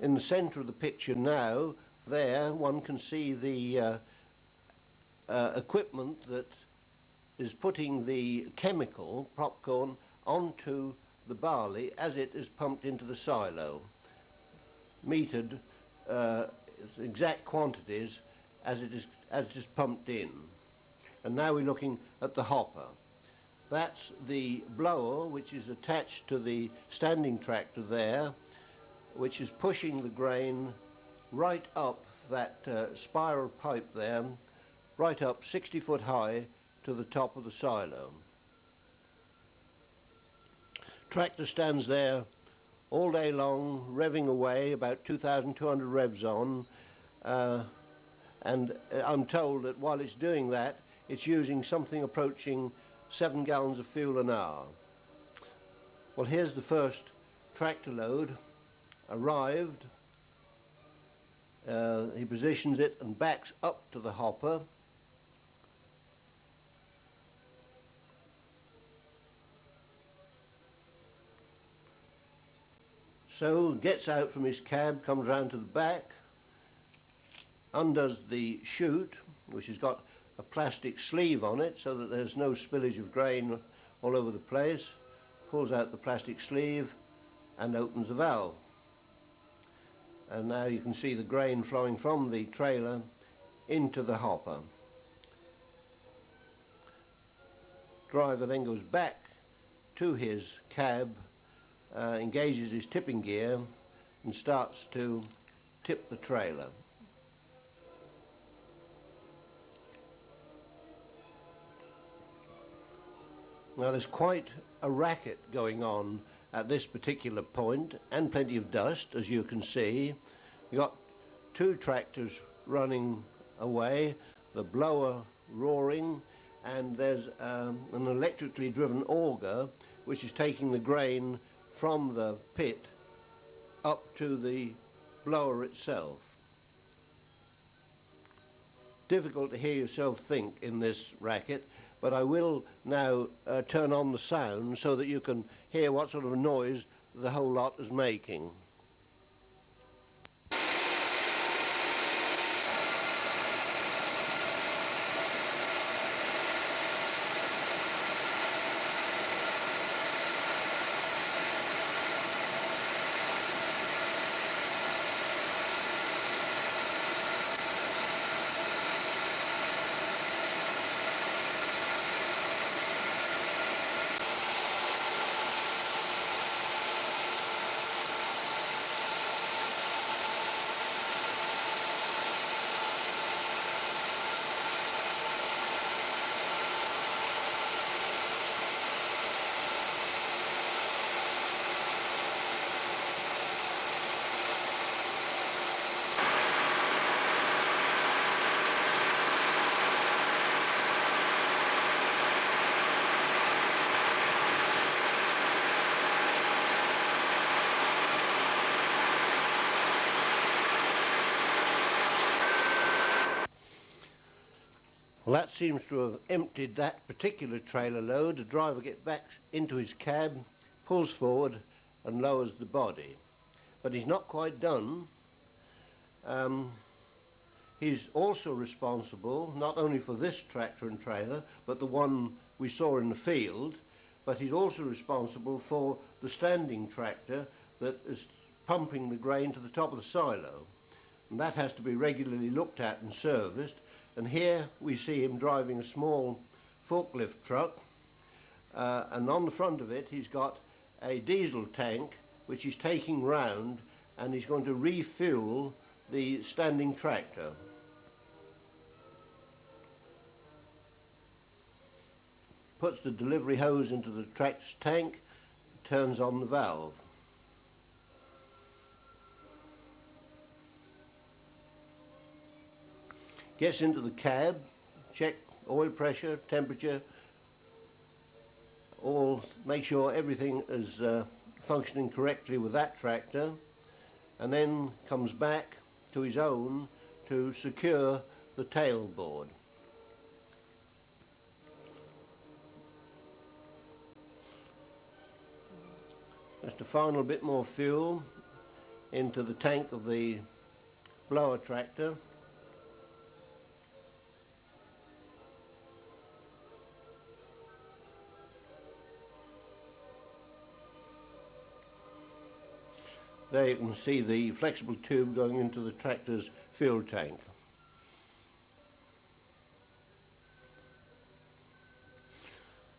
In the centre of the picture now, there one can see the equipment that is putting the chemical popcorn onto the barley as it is pumped into the silo, metered exact quantities as it is pumped in. And now we're looking at the hopper. That's the blower which is attached to the standing tractor there, which is pushing the grain right up that spiral pipe there, right up 60 foot high to the top of the silo. Tractor stands there all day long, revving away, about 2,200 revs on, and I'm told that while it's doing that, it's using something approaching 7 gallons of fuel an hour. Well, here's the first tractor load arrived. He positions it and backs up to the hopper. So gets out from his cab, comes round to the back, undoes the chute, which has got a plastic sleeve on it so that there's no spillage of grain all over the place, pulls out the plastic sleeve and opens the valve. And now you can see the grain flowing from the trailer into the hopper. Driver then goes back to his cab, engages his tipping gear and starts to tip the trailer. Now there's quite a racket going on at this particular point, and plenty of dust, as you can see. You've got two tractors running away, the blower roaring, and there's an electrically driven auger which is taking the grain from the pit up to the blower itself. Difficult to hear yourself think in this racket, but I will now turn on the sound so that you can hear what sort of a noise the whole lot is making. Well, that seems to have emptied that particular trailer load. The driver gets back into his cab, pulls forward and lowers the body. But he's not quite done. He's also responsible not only for this tractor and trailer, but the one we saw in the field, but he's also responsible for the standing tractor that is pumping the grain to the top of the silo. And that has to be regularly looked at and serviced. And here we see him driving a small forklift truck, and on the front of it he's got a diesel tank which he's taking round, and he's going to refuel the standing tractor. Puts the delivery hose into the tractor's tank, turns on the valve. Gets into the cab, check oil pressure, temperature, make sure everything is functioning correctly with that tractor, and then comes back to his own to secure the tailboard. Just a final bit more fuel into the tank of the blower tractor. There you can see the flexible tube going into the tractor's fuel tank.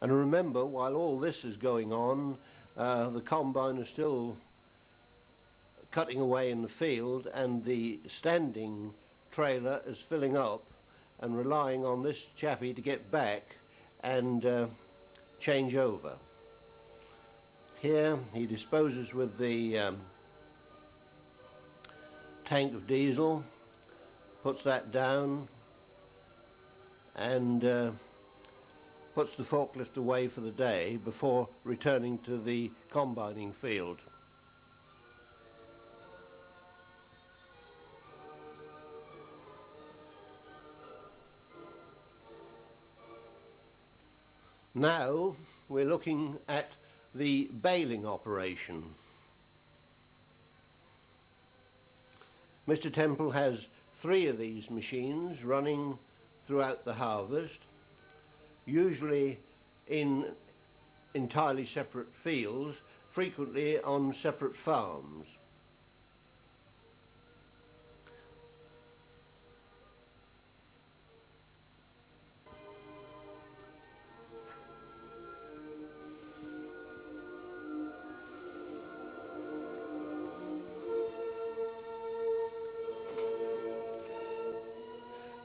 And remember, while all this is going on, the combine is still cutting away in the field, and the standing trailer is filling up and relying on this chappie to get back and change over. Here he disposes with the tank of diesel, puts that down, and puts the forklift away for the day before returning to the combining field. Now we're looking at the baling operation. Mr. Temple has 3 of these machines running throughout the harvest, usually in entirely separate fields, frequently on separate farms.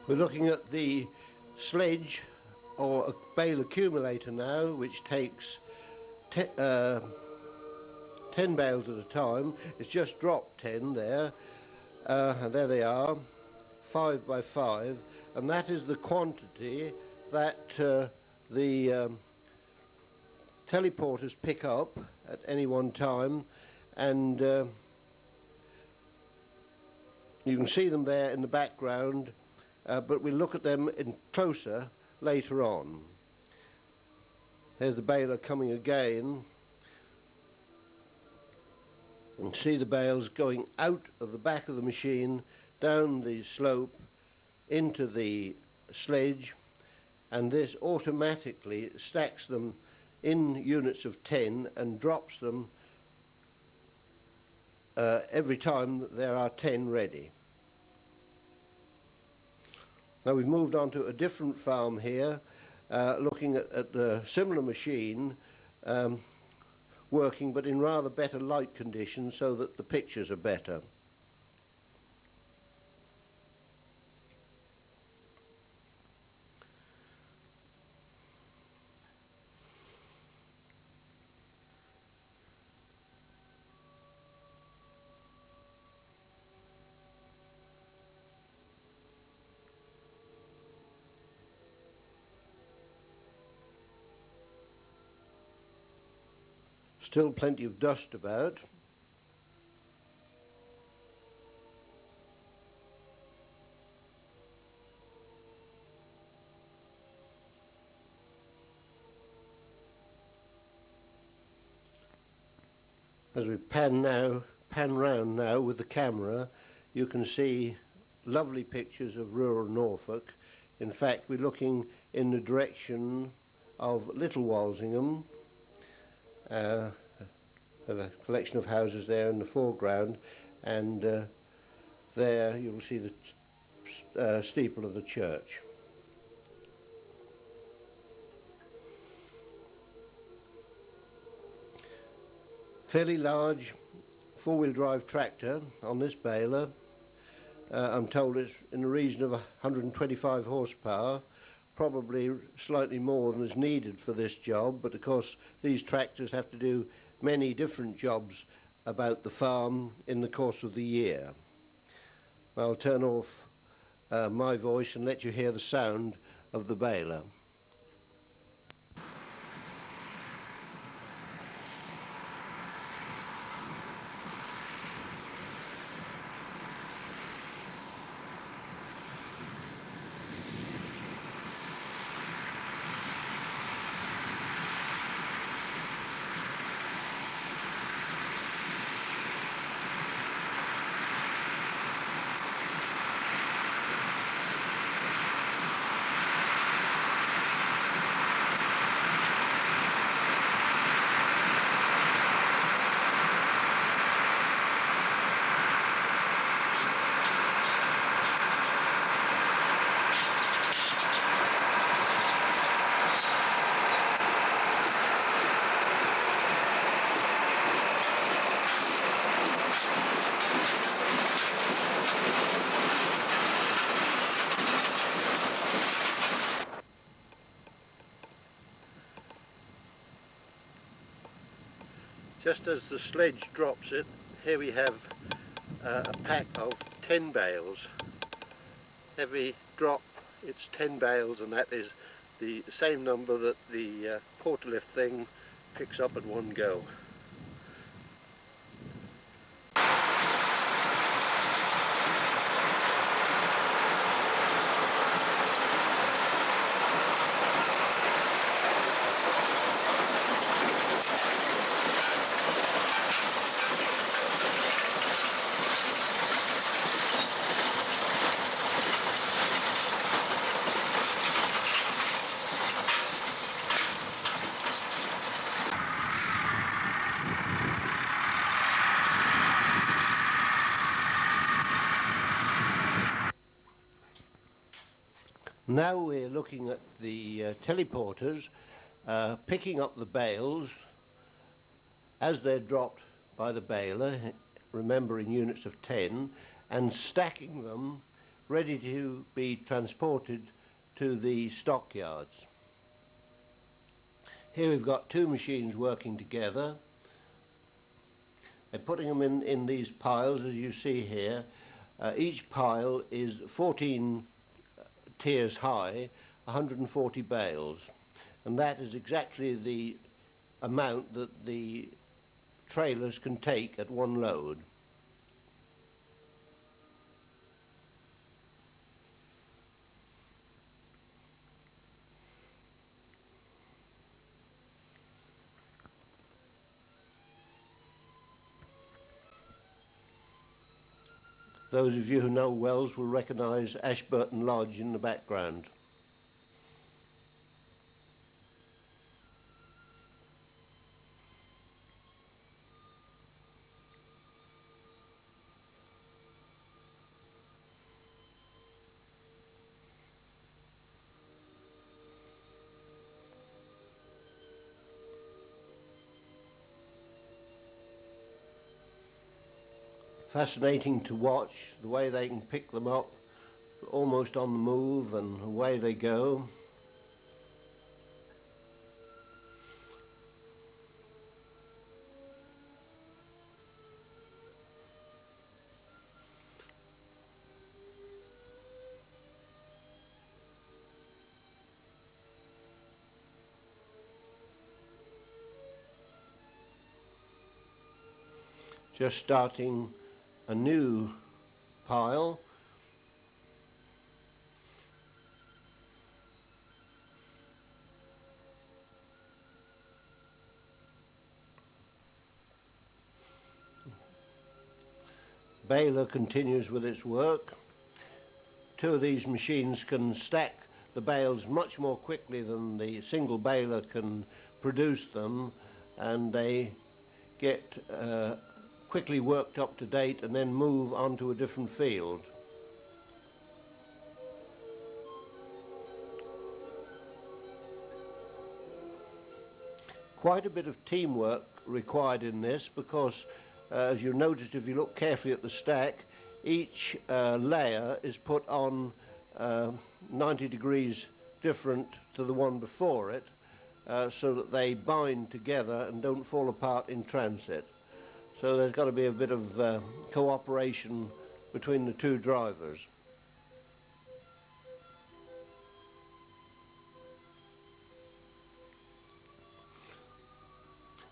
We're looking at the sledge or a bale accumulator now, which takes 10 bales at a time. It's just dropped 10 there, and there they are, 5 by 5, and that is the quantity that the teleporters pick up at any one time, and you can see them there in the background, but we'll look at them in closer later on. There's the baler coming again. You can see the bales going out of the back of the machine, down the slope, into the sledge, and this automatically stacks them in units of 10 and drops them every time that there are 10 ready. Now we've moved on to a different farm here, looking at a similar machine working, but in rather better light conditions so that the pictures are better. Still plenty of dust about. As we pan round now with the camera, you can see lovely pictures of rural Norfolk. In fact, we're looking in the direction of Little Walsingham. A collection of houses there in the foreground, and there you'll see the steeple of the church. Fairly large four-wheel drive tractor on this baler. I'm told it's in the region of 125 horsepower, probably slightly more than is needed for this job, but of course these tractors have to do many different jobs about the farm in the course of the year. I'll turn off my voice and let you hear the sound of the baler. Just as the sledge drops it, here we have a pack of 10 bales. Every drop it's 10 bales, and that is the same number that the portalift thing picks up at one go. Now we're looking at the teleporters picking up the bales as they're dropped by the baler, remember in units of 10, and stacking them ready to be transported to the stockyards. Here we've got two machines working together. They're putting them in these piles, as you see here. Each pile is 14 tiers high, 140 bales, and that is exactly the amount that the trailers can take at one load. Those of you who know Wells will recognise Ashburton Lodge in the background. Fascinating to watch the way they can pick them up almost on the move, and away they go. Just starting a new pile. Baler continues with its work. Two of these machines can stack the bales much more quickly than the single baler can produce them, and they get quickly worked up to date and then move onto a different field. Quite a bit of teamwork required in this, because as you noticed if you look carefully at the stack, each layer is put on 90 degrees different to the one before it, so that they bind together and don't fall apart in transit. So there's got to be a bit of cooperation between the two drivers.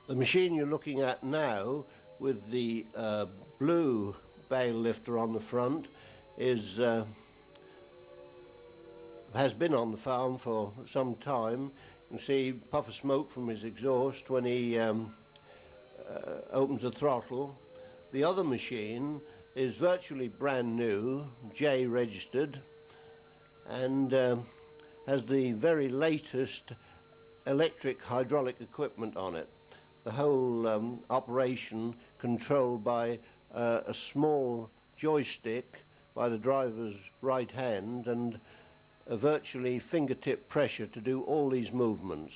The machine you're looking at now, with the blue bale lifter on the front, has been on the farm for some time. You can see a puff of smoke from his exhaust when he opens the throttle. The other machine is virtually brand new, J registered, and has the very latest electric hydraulic equipment on it. The whole operation controlled by a small joystick by the driver's right hand, and a virtually fingertip pressure to do all these movements.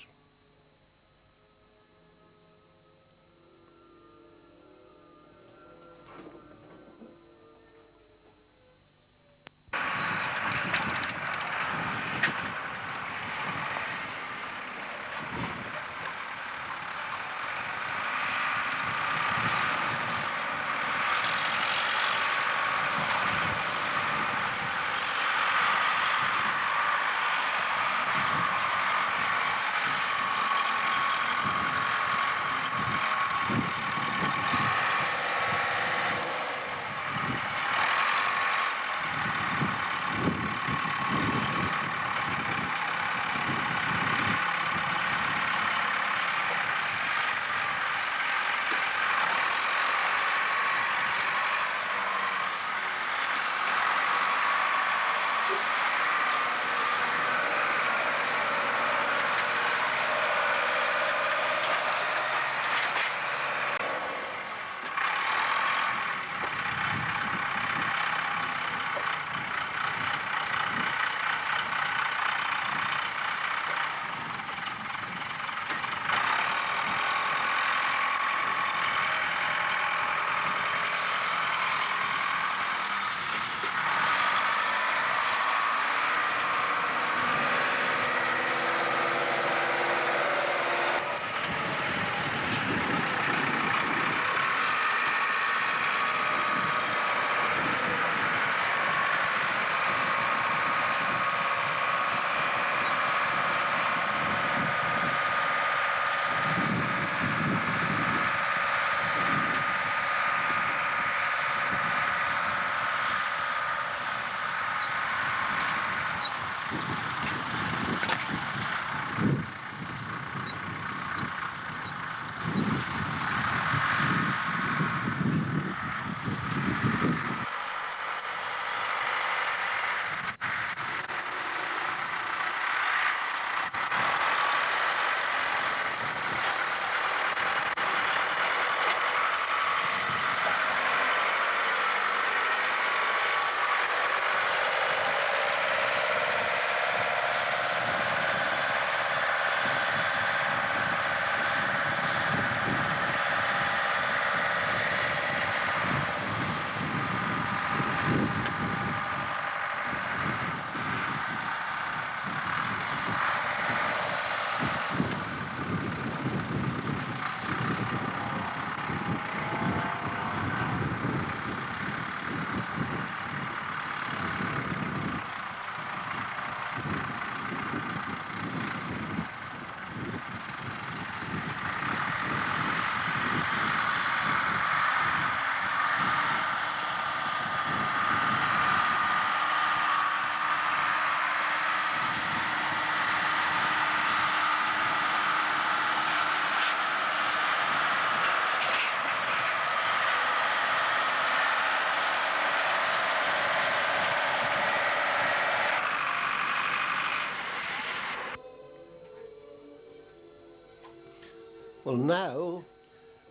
Well, now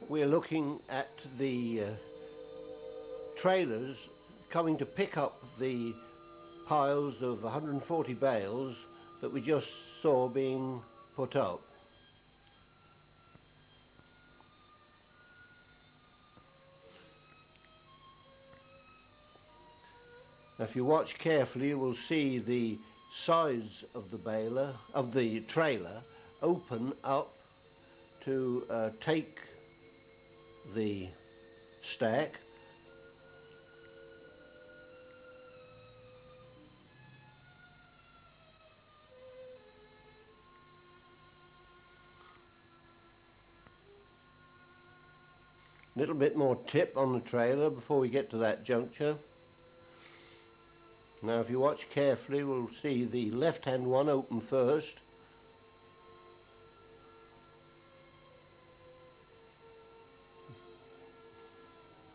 we're looking at the trailers coming to pick up the piles of 140 bales that we just saw being put up. Now, if you watch carefully, you will see the sides of the trailer open up to take the stack. A little bit more tip on the trailer before we get to that juncture. Now, if you watch carefully, we'll see the left-hand one open first.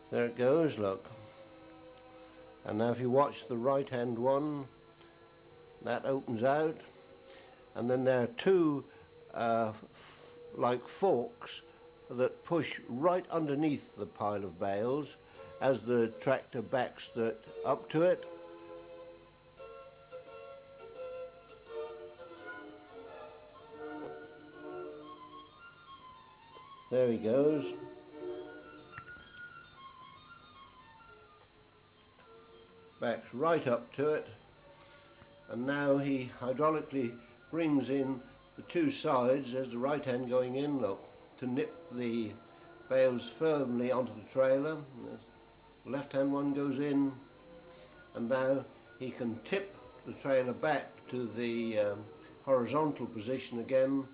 There it goes, look. And now if you watch the right-hand one, that opens out. And then there are two like forks that push right underneath the pile of bales as the tractor backs up to it. There he goes. Backs right up to it, and now he hydraulically brings in the two sides. There's the right hand going in, look, to nip the bales firmly onto the trailer. The left hand one goes in, and now he can tip the trailer back to the horizontal position again,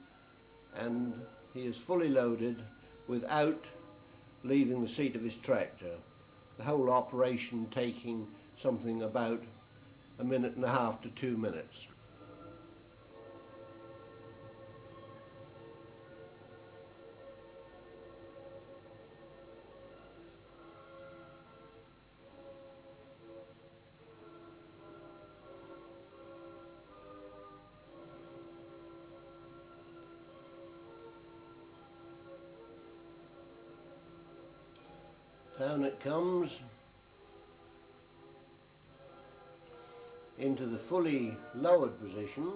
and he is fully loaded without leaving the seat of his tractor. The whole operation taking something about 1.5 to 2 minutes. Down it comes into the fully lowered position.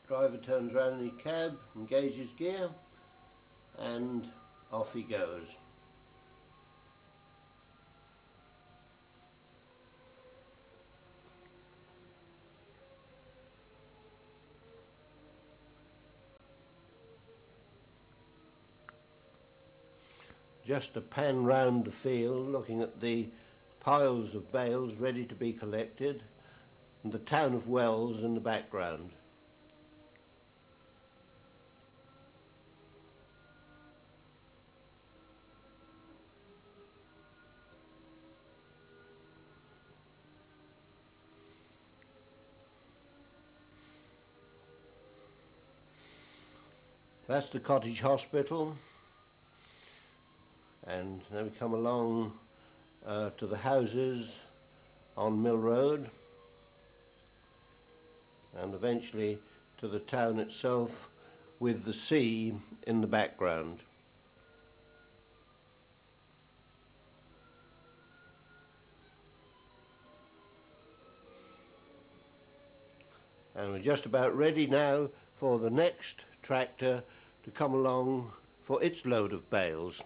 Driver turns around in his cab, engages gear, and off he goes. Just to pan round the field, looking at the piles of bales ready to be collected, and the town of Wells in the background. That's the cottage hospital. And then we come along to the houses on Mill Road, and eventually to the town itself with the sea in the background. And we're just about ready now for the next tractor to come along for its load of bales.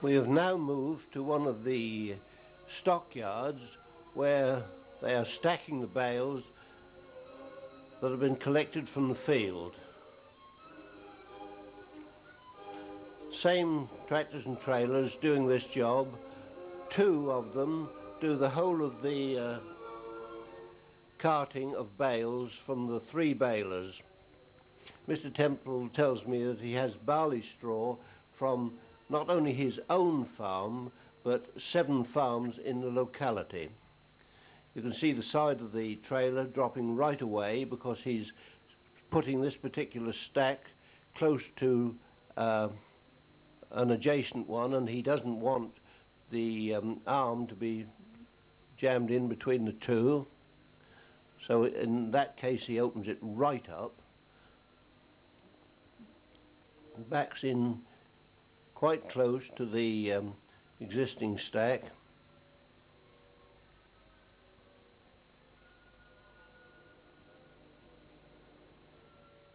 We have now moved to one of the stockyards where they are stacking the bales that have been collected from the field. Same tractors and trailers doing this job. Two of them do the whole of the carting of bales from the 3 balers. Mr. Temple tells me that he has barley straw from not only his own farm, but 7 farms in the locality. You can see the side of the trailer dropping right away because he's putting this particular stack close to an adjacent one, and he doesn't want the arm to be jammed in between the two. So in that case he opens it right up, backs in quite close to the existing stack.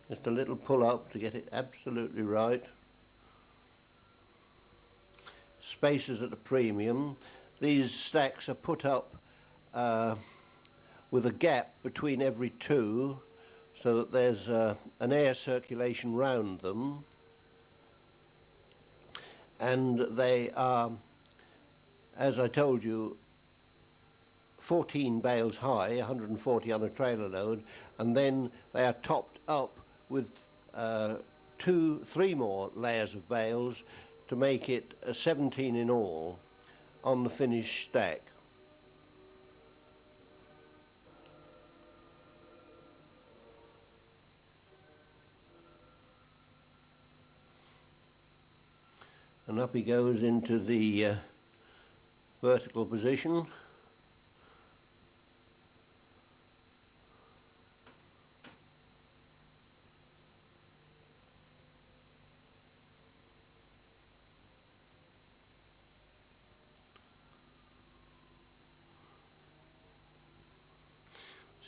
Just a little pull up to get it absolutely right. Space is at a premium. These stacks are put up with a gap between every 2 so that there's an air circulation round them, and they are, as I told you, 14 bales high, 140 on a trailer load, and then they are topped up with 3 more layers of bales to make it 17 in all on the finished stack. And up he goes into the vertical position.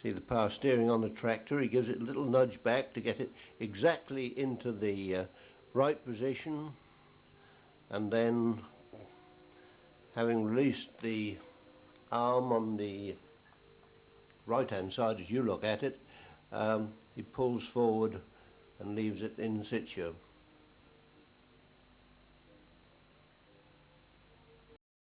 See the power steering on the tractor, he gives it a little nudge back to get it exactly into the right position, and then, having released the arm on the right hand side as you look at it, he pulls forward and leaves it in situ.